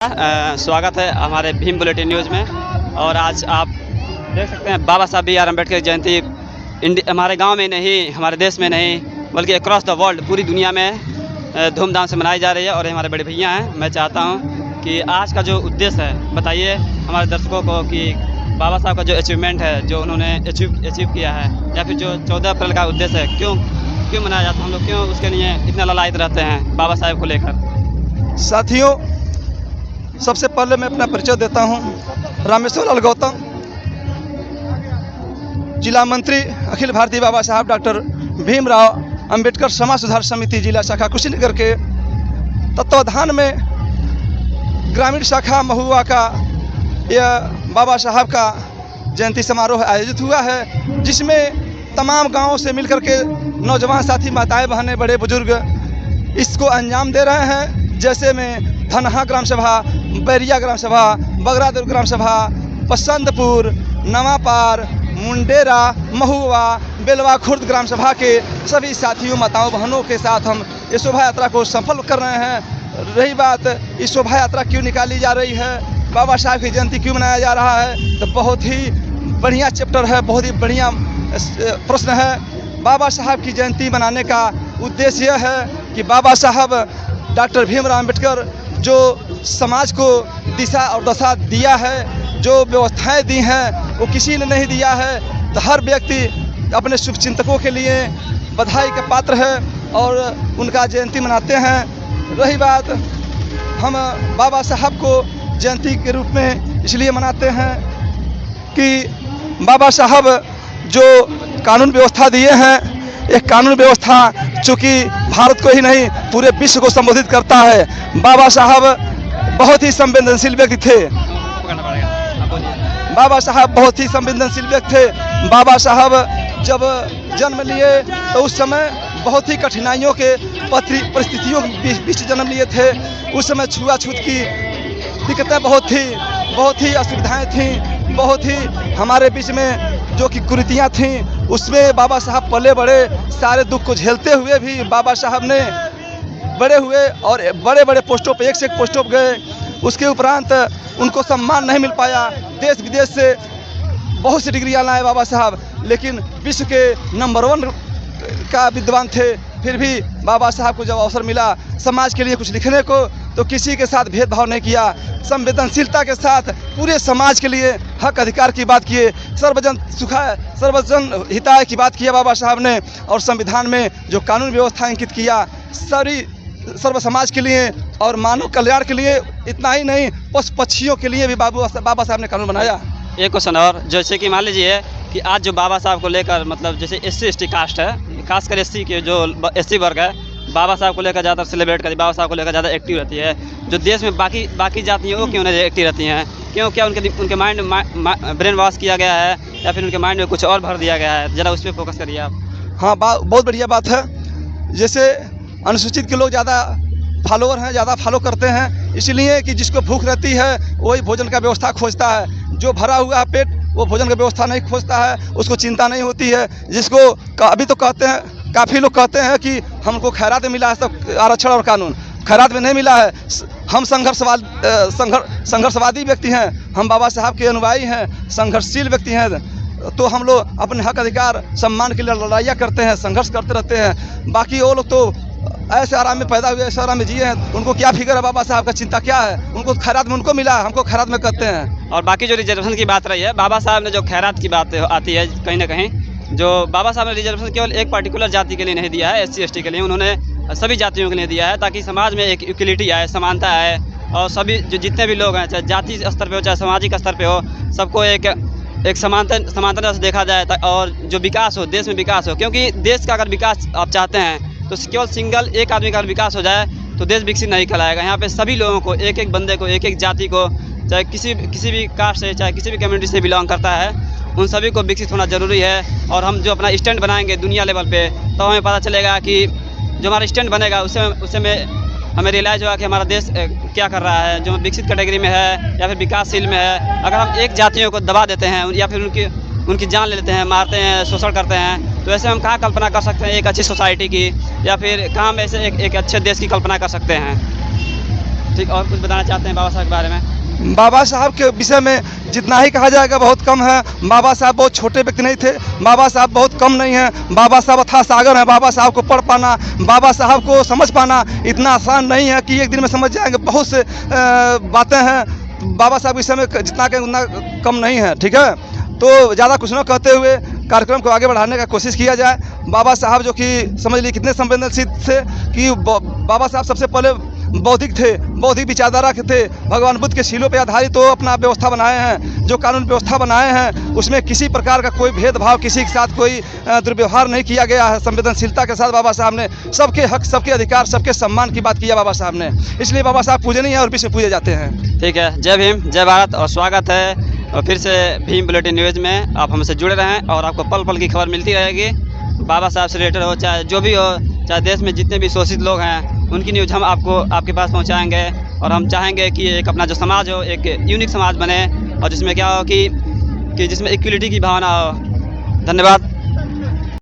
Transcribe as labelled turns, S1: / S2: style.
S1: स्वागत है हमारे भीम बुलेटिन न्यूज़ में। और आज आप देख सकते हैं बाबा साहब बी आर अम्बेडकर की जयंती हमारे गांव में नहीं, हमारे देश में नहीं, बल्कि अक्रॉस द वर्ल्ड पूरी दुनिया में धूमधाम से मनाई जा रही है। और हमारे बड़े भैया हैं, मैं चाहता हूं कि आज का जो उद्देश्य है बताइए हमारे दर्शकों को कि बाबा साहब का जो अचीवमेंट है, जो उन्होंने अचीव किया है, या फिर जो 14 अप्रैल का उद्देश्य है, क्यों मनाया जाता है, हम लोग क्यों उसके लिए इतना ललायत रहते हैं बाबा साहब को लेकर।
S2: साथियों, सबसे पहले मैं अपना परिचय देता हूं। रामेश्वर लाल गौतम, जिला मंत्री अखिल भारतीय बाबा साहब डॉक्टर भीमराव अंबेडकर समाज सुधार समिति जिला शाखा कुशीनगर के तत्वाधान में ग्रामीण शाखा महुआ का यह बाबा साहब का जयंती समारोह आयोजित हुआ है, जिसमें तमाम गांवों से मिलकर के नौजवान साथी, माताएं, बहनें, बड़े बुजुर्ग इसको अंजाम दे रहे हैं। जैसे में धनहा ग्राम सभा, बैरिया ग्राम सभा, बगरादुर ग्राम सभा, पसंदपुर, नवापार, मुंडेरा, महुआ, बेलवा खुर्द ग्राम सभा के सभी साथियों, माताओं, बहनों के साथ हम ये शोभा यात्रा को सफल कर रहे हैं। रही बात इस शोभा यात्रा क्यों निकाली जा रही है, बाबा साहब की जयंती क्यों मनाया जा रहा है, तो बहुत ही बढ़िया चैप्टर है, बहुत ही बढ़िया प्रश्न है। बाबा साहब की जयंती मनाने का उद्देश्य यह है कि बाबा साहब डॉक्टर भीमराव अम्बेडकर जो समाज को दिशा और दशा दिया है, जो व्यवस्थाएं दी हैं, वो किसी ने नहीं दिया है। तो हर व्यक्ति अपने शुभचिंतकों के लिए बधाई का पात्र है और उनका जयंती मनाते हैं। रही बात, हम बाबा साहब को जयंती के रूप में इसलिए मनाते हैं कि बाबा साहब जो कानून व्यवस्था दिए हैं, एक कानून व्यवस्था चूँकि भारत को ही नहीं पूरे विश्व को संबोधित करता है। बाबा साहब बहुत ही संवेदनशील व्यक्ति थे। बाबा साहब बहुत ही संवेदनशील व्यक्ति थे। बाबा साहब जब जन्म लिए तो उस समय बहुत ही कठिनाइयों के परिस्थितियों के बीच जन्म लिए थे। उस समय छुआछूत की दिक्कतें बहुत ही असुविधाएं थीं, बहुत ही हमारे बीच में जो कि कुरीतियाँ थीं, उसमें बाबा साहब पले बड़े। सारे दुख को झेलते हुए भी बाबा साहब ने बड़े हुए और बड़े बड़े पोस्टों पर, एक से एक पोस्टों पर गए। उसके उपरांत उनको सम्मान नहीं मिल पाया। देश विदेश से बहुत सी डिग्रियाँ लाए बाबा साहब, लेकिन विश्व के नंबर 1 का विद्वान थे। फिर भी बाबा साहब को जब अवसर मिला समाज के लिए कुछ लिखने को, तो किसी के साथ भेदभाव नहीं किया। संवेदनशीलता के साथ पूरे समाज के लिए हक अधिकार की बात किए, सर्वजन हिताय की बात किया बाबा साहब ने। और संविधान में जो कानून व्यवस्था अंकित किया सर्व समाज के लिए और मानव कल्याण के लिए, इतना ही नहीं पशु पक्षियों के लिए भी बाबा साहब ने कानून बनाया।
S1: एक क्वेश्चन और, जैसे कि मान लीजिए कि आज जो बाबा साहब को लेकर, मतलब जैसे SC ST कास्ट है, खासकर SC के जो SC वर्ग है, बाबा साहब को लेकर ज़्यादा सेलिब्रेट करती है, बाबा साहब को लेकर ज़्यादा एक्टिव रहती है। जो देश में बाकी जातियाँ वो क्यों नहीं एक्टिव रहती हैं? क्यों? क्या उनके माइंड ब्रेन वॉश किया गया है, या फिर उनके माइंड में कुछ और भर दिया गया है? ज़रा उस पर फोकस करिए आप।
S2: हाँ, बहुत बढ़िया बात है। जैसे अनुसूचित के लोग ज़्यादा फॉलोअर हैं, ज़्यादा फॉलो करते हैं, इसलिए कि जिसको भूख रहती है वही भोजन का व्यवस्था खोजता है। जो भरा हुआ है पेट वो भोजन का व्यवस्था नहीं खोजता है, उसको चिंता नहीं होती है। जिसको अभी तो कहते हैं, काफ़ी लोग कहते हैं कि हमको खैरात में मिला है सब आरक्षण और कानून, खैरात में नहीं मिला है। हम संघर्षवादी व्यक्ति हैं, हम बाबा साहब के अनुयायी हैं, संघर्षशील व्यक्ति हैं। तो हम लोग अपने हक अधिकार सम्मान के लिए लड़ाइयाँ करते हैं, संघर्ष करते रहते हैं। बाकी वो लोग तो ऐसे आराम में पैदा हुए, ऐसे आराम में जिए हैं, उनको क्या फिक्र है बाबा साहब का, चिंता क्या है? उनको खैरात में उनको मिला, हमको खैरात में करते हैं।
S1: और बाकी जो रिजर्वेशन की बात रही है, बाबा साहब ने जो खैरात की बात आती है कहीं ना कहीं, जो बाबा साहब ने रिजर्वेशन केवल एक पर्टिकुलर जाति के लिए नहीं दिया है, SC ST के लिए, उन्होंने सभी जातियों के लिए दिया है, ताकि समाज में एक इक्वलिटी आए, समानता आए, और सभी जो जितने भी लोग हैं, चाहे जाति स्तर पे हो चाहे सामाजिक स्तर पे हो, सबको एक समानता से देखा जाए, और जो विकास हो, देश में विकास हो। क्योंकि देश का अगर विकास आप चाहते हैं तो केवल सिंगल एक आदमी का विकास हो जाए तो देश विकसित नहीं कहलाएगा। यहाँ पे सभी लोगों को, एक एक बंदे को, एक एक जाति को, चाहे किसी भी कास्ट से, चाहे किसी भी कम्युनिटी से बिलोंग करता है, उन सभी को विकसित होना ज़रूरी है। और हम जो अपना स्टैंड बनाएंगे दुनिया लेवल पे, तो हमें पता चलेगा कि जो हमारा स्टैंड बनेगा उससे हमें रियलाइज़ होगा कि हमारा देश क्या कर रहा है, जो विकसित कैटेगरी में है या फिर विकासशील में है। अगर हम एक जातियों को दबा देते हैं या फिर उनकी जान ले लेते हैं, मारते हैं, शोषण करते हैं, तो ऐसे हम कहाँ कल्पना कर सकते हैं एक अच्छी सोसाइटी की, या फिर कहाँ हम ऐसे एक अच्छे देश की कल्पना कर सकते हैं? ठीक, और कुछ बताना चाहते हैं बाबा साहब के बारे में?
S2: बाबा साहब के विषय में जितना ही कहा जाएगा बहुत कम है। बाबा साहब बहुत छोटे व्यक्ति नहीं थे, बाबा साहब बहुत कम नहीं हैं। बाबा साहब अथाह सागर हैं। बाबा साहब को पढ़ पाना, बाबा साहब को समझ पाना इतना आसान नहीं है कि एक दिन में समझ जाएंगे। बहुत से बातें हैं बाबा साहब के विषय में, जितना कहें उतना कम नहीं है। ठीक है, तो ज़्यादा कुछ न कहते हुए कार्यक्रम को आगे बढ़ाने का कोशिश किया जाए। बाबा साहब जो कि समझ लीजिए कितने संवेदनशील थे कि बाबा साहब सबसे पहले बौद्धिक थे, बौद्धिक विचारधारा के थे। भगवान बुद्ध के शीलों पर आधारित तो अपना व्यवस्था बनाए हैं, जो कानून व्यवस्था बनाए हैं उसमें किसी प्रकार का कोई भेदभाव, किसी के साथ कोई दुर्व्यवहार नहीं किया गया है। संवेदनशीलता के साथ बाबा साहब ने सबके हक, सबके अधिकार, सबके सम्मान की बात किया बाबा साहब ने, इसलिए बाबा साहब पूजनीय है और विश्व में पूजे जाते हैं।
S1: ठीक है, जय भीम, जय भारत और स्वागत है और फिर से भीम बुलेटिन न्यूज़ में। आप हमसे जुड़े रहें और आपको पल पल की खबर मिलती रहेगी। बाबा साहब से रिलेटेड हो, चाहे जो भी हो, चाहे देश में जितने भी शोषित लोग हैं उनकी न्यूज़ हम आपके पास पहुंचाएंगे। और हम चाहेंगे कि एक अपना जो समाज हो एक यूनिक समाज बने और जिसमें क्या हो कि जिसमें इक्वलिटी की भावना हो। धन्यवाद।